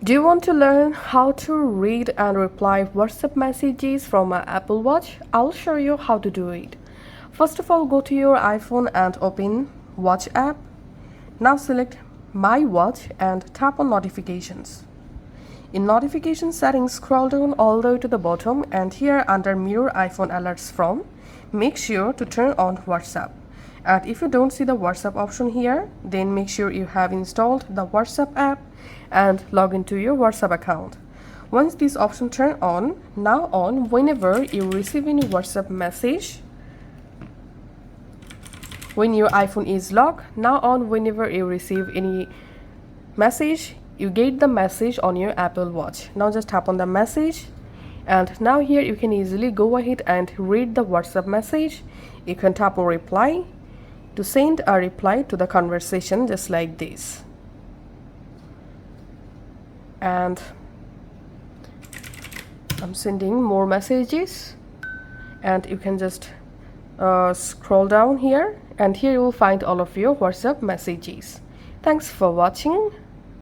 Do you want to learn how to read and reply WhatsApp messages from an Apple Watch? I'll show you how to do it. First of all, go to your iPhone and open Watch app. Now select My Watch and tap on Notifications. In Notification settings, scroll down all the way to the bottom, and here under Mirror iPhone Alerts From, make sure to turn on WhatsApp. And if you don't see the WhatsApp option here, then make sure you have installed the WhatsApp app and log into your WhatsApp account. Once this option turn on, now on whenever you receive any WhatsApp message, when your iPhone is locked, now on whenever you receive any message, you get the message on your Apple Watch. Now just tap on the message, and now here you can easily go ahead and read the WhatsApp message. You can tap on reply to send a reply to the conversation, just like this. And I'm sending more messages, and you can just scroll down here, and here you will find all of your WhatsApp messages. Thanks for watching.